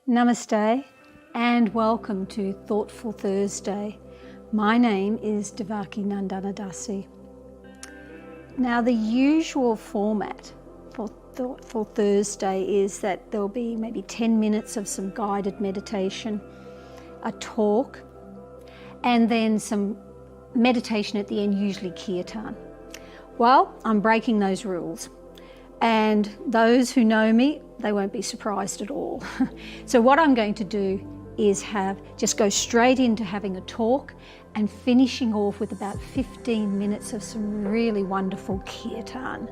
Namaste and welcome to Thoughtful Thursday. My name is Devaki Nandana Dasi. Now the usual format for Thoughtful Thursday is that there'll be maybe 10 minutes of some guided meditation, a talk, and then some meditation at the end, usually kirtan. Well, I'm breaking those rules. And those who know me, they won't be surprised at all. So what I'm going to do is just go straight into having a talk and finishing off with about 15 minutes of some really wonderful kirtan.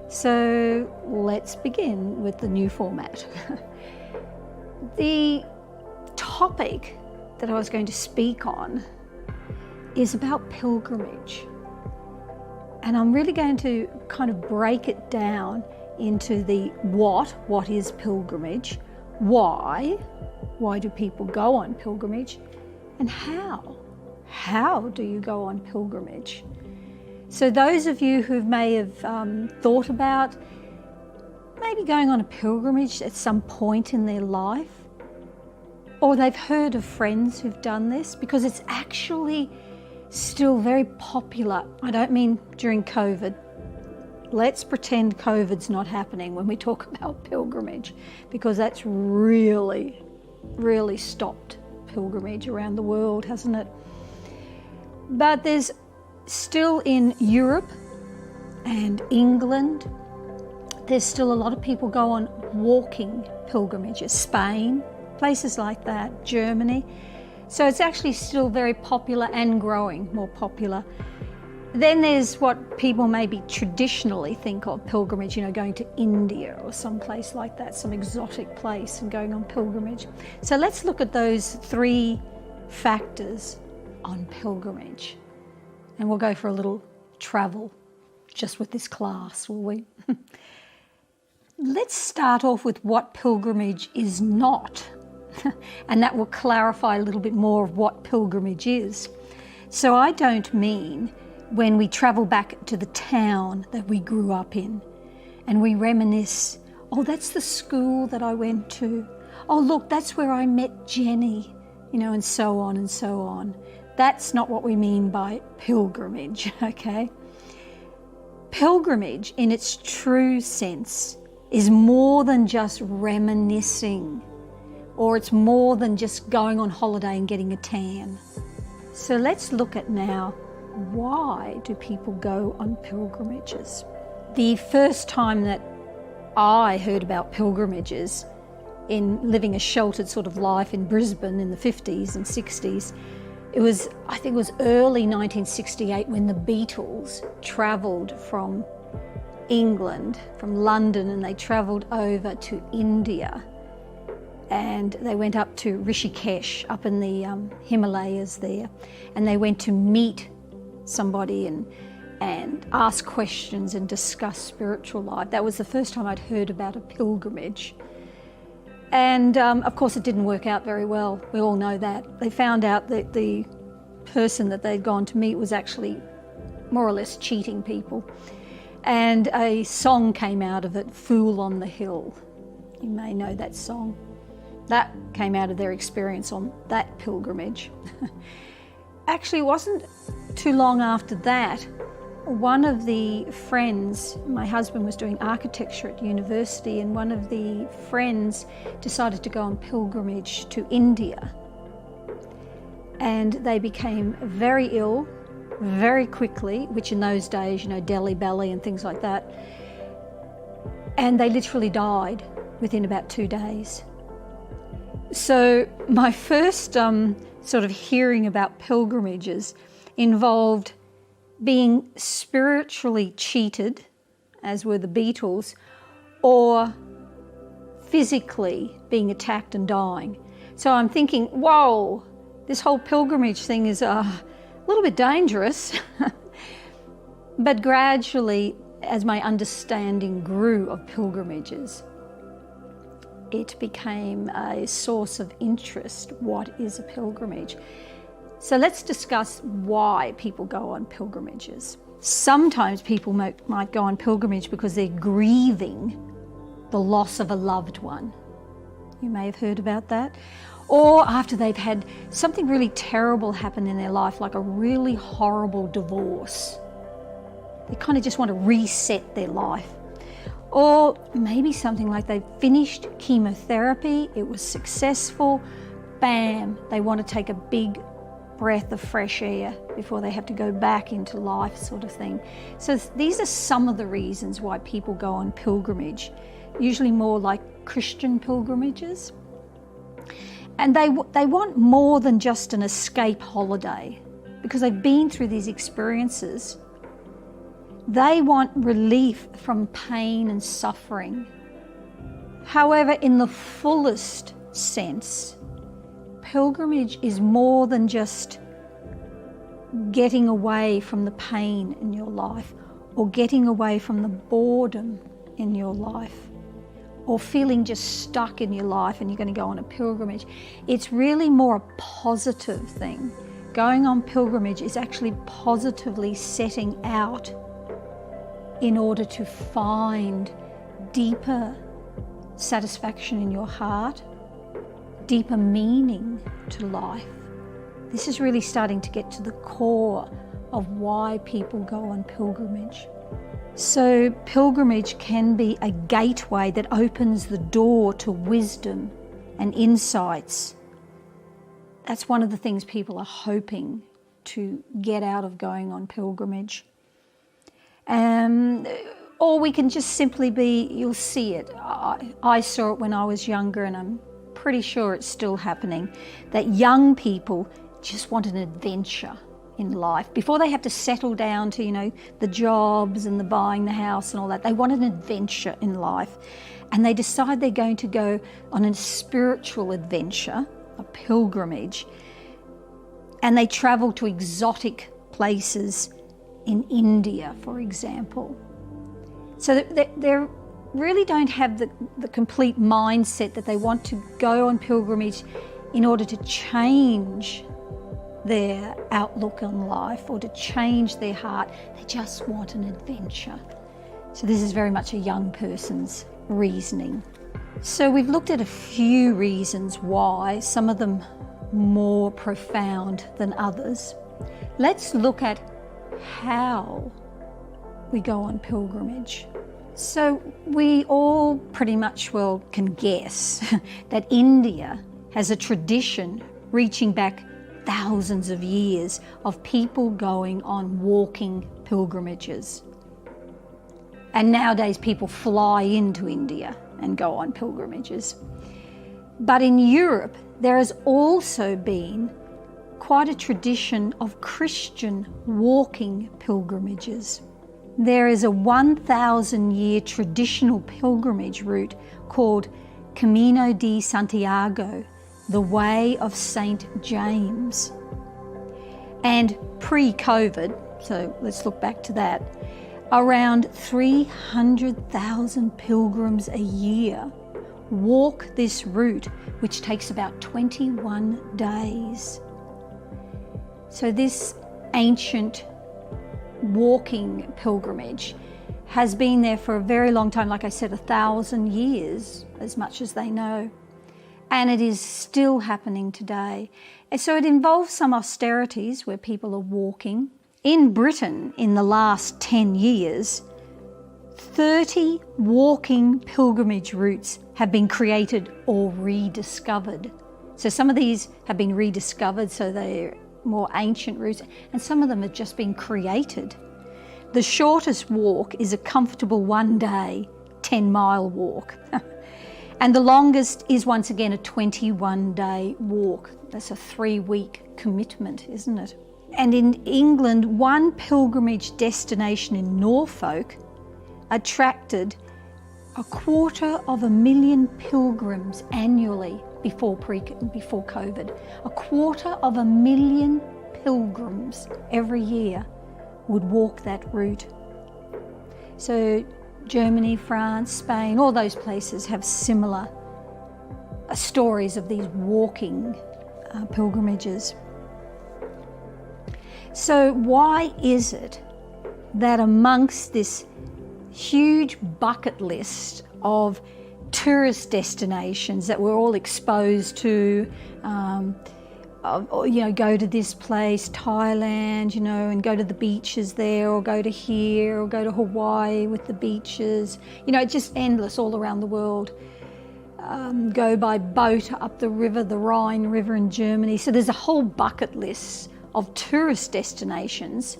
So let's begin with the new format. The topic that I was going to speak on is about pilgrimage. And I'm really going to kind of break it down into the what is pilgrimage, why do people go on pilgrimage, and how do you go on pilgrimage. So those of you who may have thought about maybe going on a pilgrimage at some point in their life, or they've heard of friends who've done this, because it's actually still very popular. I don't mean during COVID. Let's pretend COVID's not happening when we talk about pilgrimage, because that's really stopped pilgrimage around the world, hasn't it? But there's still in Europe and England, there's still a lot of people go on walking pilgrimages. Spain, places like that, Germany. So it's actually still very popular and growing more popular. Then there's what people maybe traditionally think of pilgrimage, going to India or some place like that, some exotic place and going on pilgrimage. So let's look at those three factors on pilgrimage. And we'll go for a little travel just with this class, will we? Let's start off with what pilgrimage is not. And that will clarify a little bit more of what pilgrimage is. So I don't mean when we travel back to the town that we grew up in and we reminisce, oh, that's the school that I went to. Oh, look, that's where I met Jenny, and so on and so on. That's not what we mean by pilgrimage, okay? Pilgrimage in its true sense is more than just reminiscing, or it's more than just going on holiday and getting a tan. So let's look at now, why do people go on pilgrimages? The first time that I heard about pilgrimages in living a sheltered sort of life in Brisbane in the 50s and 60s, I think it was early 1968 when the Beatles travelled from England, from London, and they travelled over to India. And they went up to Rishikesh, up in the Himalayas there, and they went to meet somebody and ask questions and discuss spiritual life. That was the first time I'd heard about a pilgrimage. And of course it didn't work out very well. We all know that. They found out that the person that they'd gone to meet was actually more or less cheating people. And a song came out of it, Fool on the Hill. You may know that song. That came out of their experience on that pilgrimage. Actually, it wasn't too long after that, one of the friends, my husband was doing architecture at university, and one of the friends decided to go on pilgrimage to India. And they became very ill very quickly, which in those days, Delhi belly and things like that. And they literally died within about 2 days. So my first sort of hearing about pilgrimages involved being spiritually cheated, as were the Beatles, or physically being attacked and dying. So I'm thinking, whoa, this whole pilgrimage thing is a little bit dangerous. But gradually, as my understanding grew of pilgrimages, it became a source of interest. What is a pilgrimage? So let's discuss why people go on pilgrimages. Sometimes people might go on pilgrimage because they're grieving the loss of a loved one. You may have heard about that. Or after they've had something really terrible happen in their life, like a really horrible divorce. They kind of just want to reset their life. Or maybe something like they've finished chemotherapy, it was successful, bam, they want to take a big breath of fresh air before they have to go back into life, sort of thing. So these are some of the reasons why people go on pilgrimage, usually more like Christian pilgrimages. And they want more than just an escape holiday, because they've been through these experiences. They want relief from pain and suffering. However, in the fullest sense, pilgrimage is more than just getting away from the pain in your life, or getting away from the boredom in your life, or feeling just stuck in your life and you're going to go on a pilgrimage. It's really more a positive thing. Going on pilgrimage is actually positively setting out in order to find deeper satisfaction in your heart, deeper meaning to life. This is really starting to get to the core of why people go on pilgrimage. So pilgrimage can be a gateway that opens the door to wisdom and insights. That's one of the things people are hoping to get out of going on pilgrimage. Or we can just simply be, you'll see it. I saw it when I was younger, and I'm pretty sure it's still happening, that young people just want an adventure in life. Before they have to settle down to, the jobs and the buying the house and all that, they want an adventure in life. And they decide they're going to go on a spiritual adventure, a pilgrimage, and they travel to exotic places in India, for example. So they really don't have the complete mindset that they want to go on pilgrimage in order to change their outlook on life or to change their heart. They just want an adventure. So this is very much a young person's reasoning. So we've looked at a few reasons why, some of them more profound than others. Let's look at how we go on pilgrimage. So we all pretty much can guess that India has a tradition reaching back thousands of years of people going on walking pilgrimages. And nowadays people fly into India and go on pilgrimages. But in Europe, there has also been quite a tradition of Christian walking pilgrimages. There is a 1,000-year traditional pilgrimage route called Camino de Santiago, the Way of St. James. And pre-COVID, so let's look back to that, around 300,000 pilgrims a year walk this route, which takes about 21 days. So this ancient walking pilgrimage has been there for a very long time, like I said, 1,000 years, as much as they know. And it is still happening today. And so it involves some austerities where people are walking. In Britain, in the last 10 years, 30 walking pilgrimage routes have been created or rediscovered. So some of these have been rediscovered, so they're more ancient routes, and some of them have just been created. The shortest walk is a comfortable 1-day, 10-mile walk. And the longest is once again a 21-day walk. That's a 3-week commitment, isn't it? And in England, one pilgrimage destination in Norfolk attracted 250,000 pilgrims annually before COVID. 250,000 pilgrims every year would walk that route. So Germany, France, Spain, all those places have similar stories of these walking pilgrimages. So why is it that amongst this huge bucket list of tourist destinations that we're all exposed to, go to this place, Thailand, and go to the beaches there, or go to here, or go to Hawaii with the beaches, just endless all around the world. Go by boat up the river, the Rhine River in Germany. So there's a whole bucket list of tourist destinations,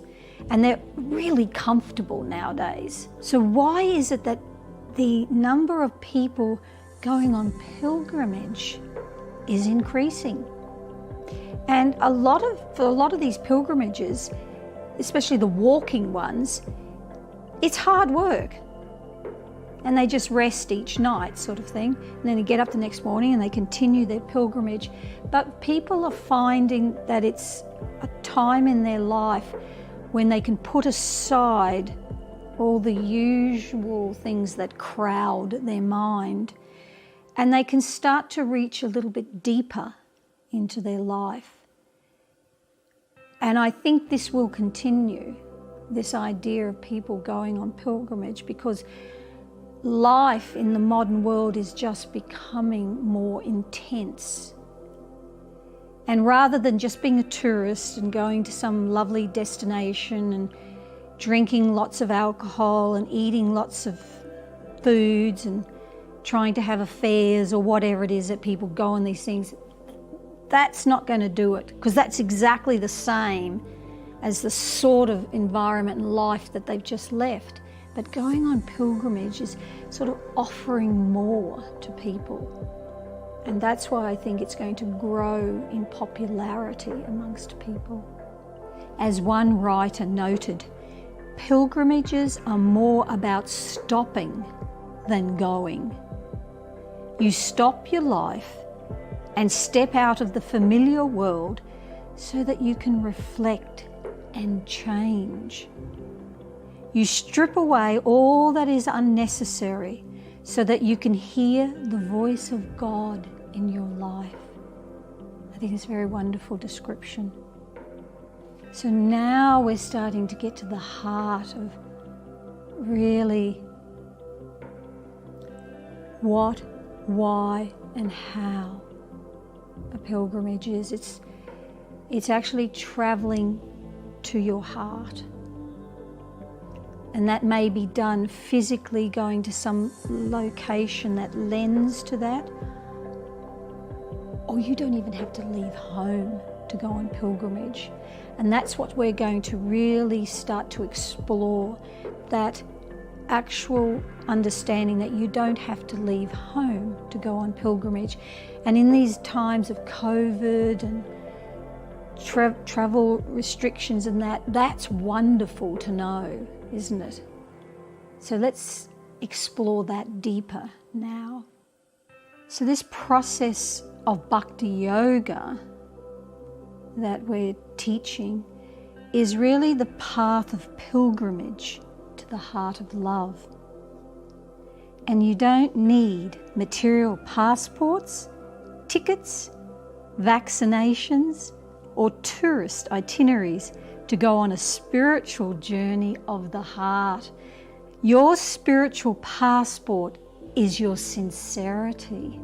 and they're really comfortable nowadays. So why is it that the number of people going on pilgrimage is increasing? And for a lot of these pilgrimages, especially the walking ones, it's hard work. And they just rest each night, sort of thing. And then they get up the next morning and they continue their pilgrimage. But people are finding that it's a time in their life when they can put aside all the usual things that crowd their mind, and they can start to reach a little bit deeper into their life. And I think this will continue, this idea of people going on pilgrimage, because life in the modern world is just becoming more intense. And rather than just being a tourist and going to some lovely destination and drinking lots of alcohol and eating lots of foods and trying to have affairs or whatever it is that people go on these things, that's not going to do it, because that's exactly the same as the sort of environment and life that they've just left. But going on pilgrimage is sort of offering more to people. And that's why I think it's going to grow in popularity amongst people. As one writer noted, pilgrimages are more about stopping than going. You stop your life and step out of the familiar world so that you can reflect and change. You strip away all that is unnecessary so that you can hear the voice of God in your life. I think it's a very wonderful description. So now we're starting to get to the heart of really what, why, and how a pilgrimage is. It's actually traveling to your heart. And that may be done physically, going to some location that lends to that. Or you don't even have to leave home to go on pilgrimage. And that's what we're going to really start to explore, that actual understanding that you don't have to leave home to go on pilgrimage. And in these times of COVID and travel restrictions and that's wonderful to know, isn't it? So let's explore that deeper now. So this process of bhakti yoga that we're teaching is really the path of pilgrimage to the heart of love. And you don't need material passports, tickets, vaccinations, or tourist itineraries to go on a spiritual journey of the heart. Your spiritual passport is your sincerity.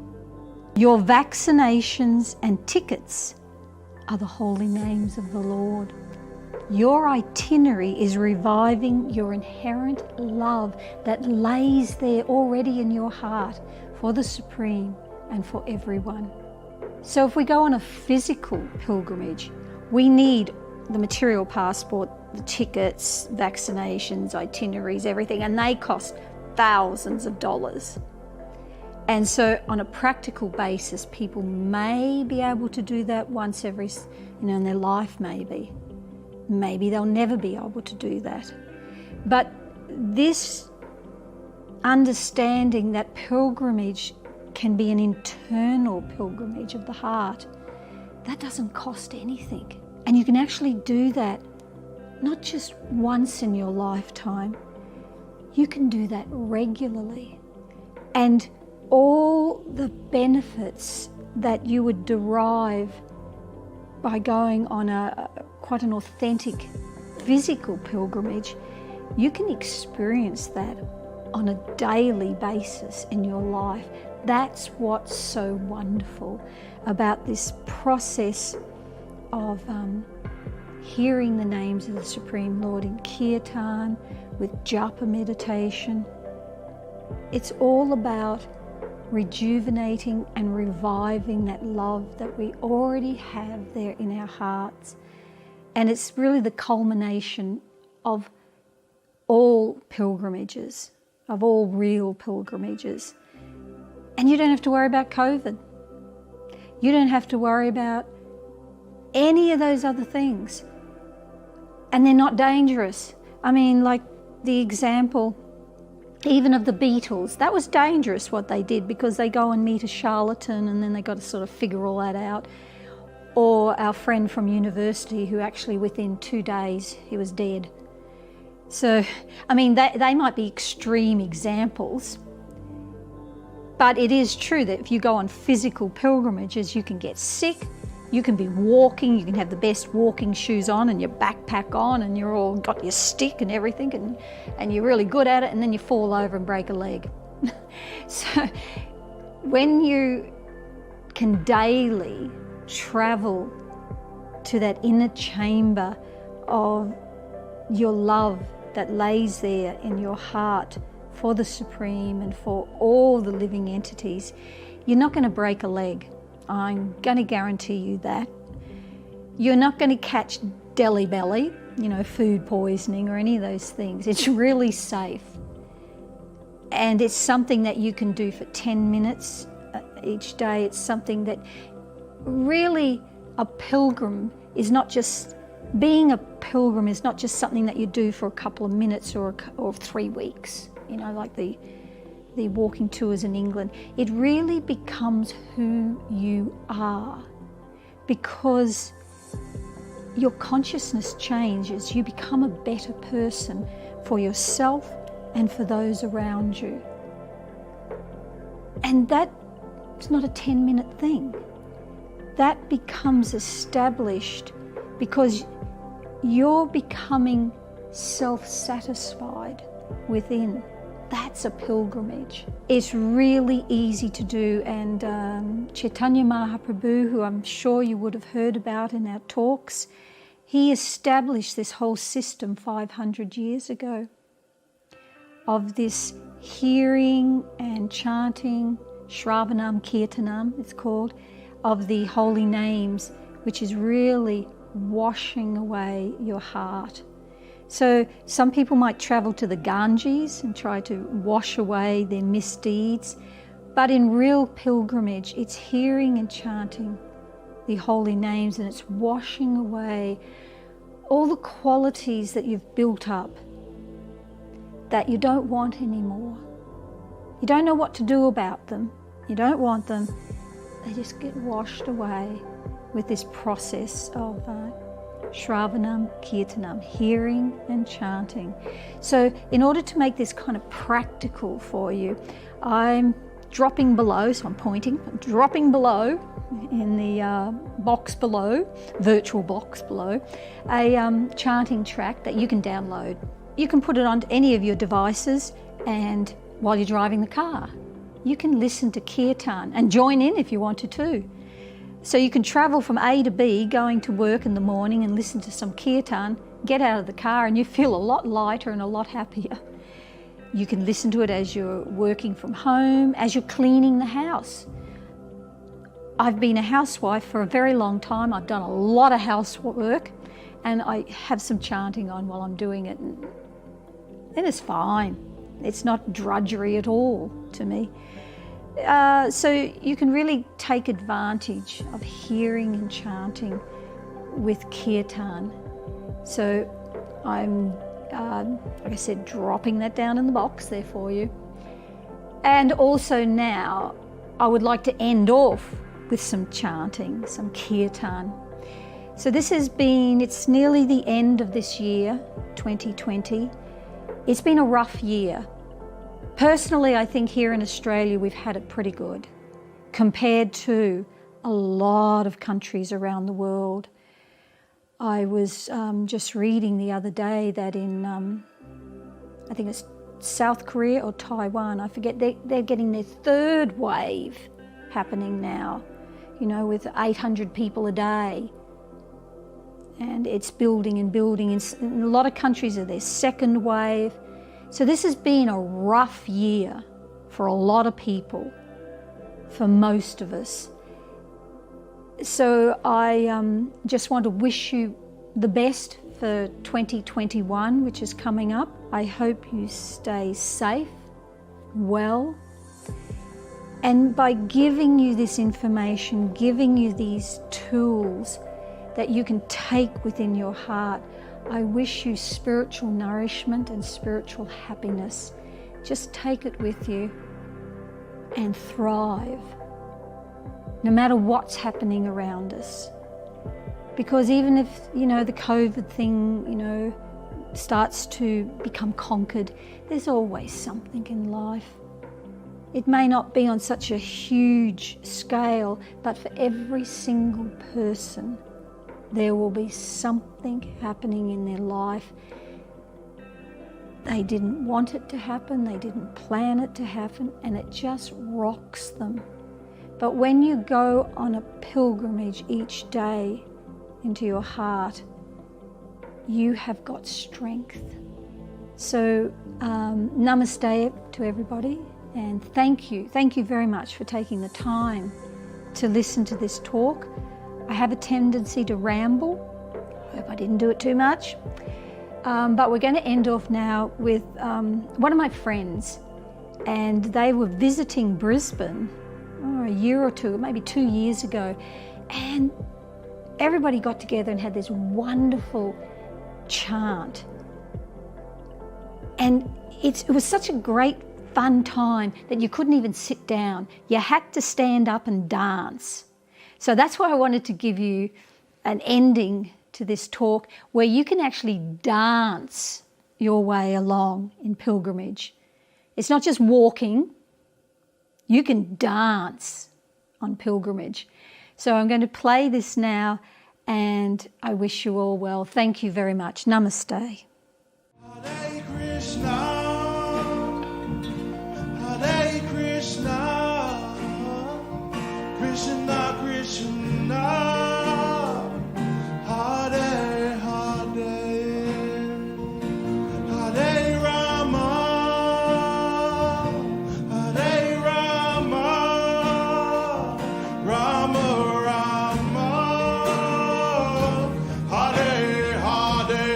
Your vaccinations and tickets are the holy names of the Lord. Your itinerary is reviving your inherent love that lays there already in your heart for the Supreme and for everyone. So if we go on a physical pilgrimage, we need the material passport, the tickets, vaccinations, itineraries, everything, and they cost thousands of dollars. And so on a practical basis, people may be able to do that once every, in their life maybe. Maybe they'll never be able to do that. But this understanding that pilgrimage can be an internal pilgrimage of the heart, that doesn't cost anything. And you can actually do that not just once in your lifetime. You can do that regularly. And all the benefits that you would derive by going on quite an authentic physical pilgrimage, you can experience that on a daily basis in your life. That's what's so wonderful about this process of hearing the names of the Supreme Lord in kirtan, with japa meditation. It's all about rejuvenating and reviving that love that we already have there in our hearts. And it's really the culmination of all pilgrimages, of all real pilgrimages. And you don't have to worry about COVID. You don't have to worry about any of those other things. And they're not dangerous. I mean, like the example even of the Beatles, that was dangerous what they did, because they go and meet a charlatan and then they got to sort of figure all that out. Or our friend from university who actually within 2 days he was dead. So, I mean, they might be extreme examples, but it is true that if you go on physical pilgrimages, you can get sick, you can be walking, you can have the best walking shoes on and your backpack on and you're all got your stick and everything and you're really good at it, and then you fall over and break a leg. So when you can daily travel to that inner chamber of your love that lays there in your heart for the Supreme and for all the living entities, you're not going to break a leg. I'm going to guarantee you that. You're not going to catch deli belly, food poisoning or any of those things. It's really safe. And it's something that you can do for 10 minutes each day. It's something that really a pilgrim is not just, being a pilgrim is not just something that you do for a couple of minutes or 3 weeks, like the walking tours in England. It really becomes who you are, because your consciousness changes. You become a better person for yourself and for those around you. And that's not a 10-minute thing. That becomes established because you're becoming self-satisfied within. That's a pilgrimage. It's really easy to do, and Chaitanya Mahaprabhu, who I'm sure you would have heard about in our talks, he established this whole system 500 years ago of this hearing and chanting, Shravanam Kirtanam it's called, of the holy names, which is really washing away your heart. So some people might travel to the Ganges and try to wash away their misdeeds, but in real pilgrimage, it's hearing and chanting the holy names, and it's washing away all the qualities that you've built up that you don't want anymore. You don't know what to do about them. You don't want them. They just get washed away with this process of Shravanam Kirtanam, hearing and chanting. So in order to make this kind of practical for you, I'm dropping below, so I'm pointing, I'm dropping below in the box below, virtual box below, a chanting track that you can download. You can put it on any of your devices, and while you're driving the car, you can listen to kirtan and join in if you wanted to. So you can travel from A to B, going to work in the morning and listen to some kirtan, get out of the car and you feel a lot lighter and a lot happier. You can listen to it as you're working from home, as you're cleaning the house. I've been a housewife for a very long time. I've done a lot of housework, and I have some chanting on while I'm doing it, and it's fine. It's not drudgery at all to me. So you can really take advantage of hearing and chanting with kirtan. So I'm, like I said, dropping that down in the box there for you. And also now, I would like to end off with some chanting, some kirtan. So this has been, it's nearly the end of this year, 2020. It's been a rough year. Personally, I think here in Australia we've had it pretty good compared to a lot of countries around the world. I was just reading the other day that in, I think it's South Korea or Taiwan, I forget, they're getting their third wave happening now, you know, with 800 people a day. And it's building and building. In a lot of countries are their second wave. So this has been a rough year for a lot of people, for most of us. So I just want to wish you the best for 2021, which is coming up. I hope you stay safe, well, and by giving you this information, giving you these tools that you can take within your heart, I wish you spiritual nourishment and spiritual happiness. Just take it with you and thrive, no matter what's happening around us. Because even if, you know, the COVID thing, you know, starts to become conquered, there's always something in life. It may not be on such a huge scale, but for every single person, there will be something happening in their life. They didn't want it to happen, they didn't plan it to happen, and it just rocks them. But when you go on a pilgrimage each day into your heart, you have got strength. So namaste to everybody, and thank you very much for taking the time to listen to this talk. I have a tendency to ramble. I hope I didn't do it too much. But we're going to end off now with one of my friends, and they were visiting Brisbane a year or two, maybe 2 years ago, and everybody got together and had this wonderful chant. And it was such a great fun time that you couldn't even sit down. You had to stand up and dance. So that's why I wanted to give you an ending to this talk where you can actually dance your way along in pilgrimage. It's not just walking, you can dance on pilgrimage. So I'm going to play this now, and I wish you all well. Thank you very much. Namaste. Hare Krishna, Hare Krishna, Krishna Krishna, Hare Hare, Hare Rama, Hare Rama, Rama Rama, Hare Hare.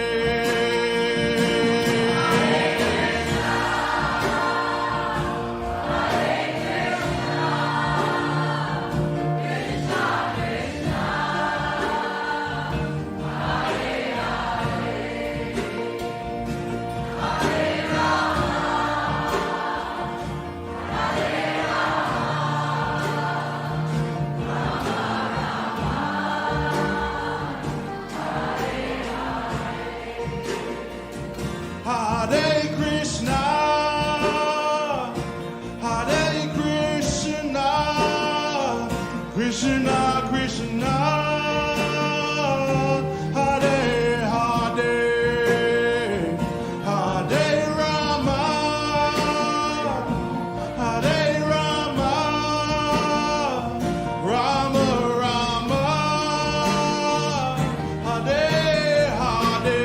Hare Krishna, Hare Krishna, Krishna Krishna, Hare Hare, Hare Rama, Hare Rama, Rama Rama, Hare Hare.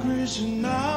Krishna.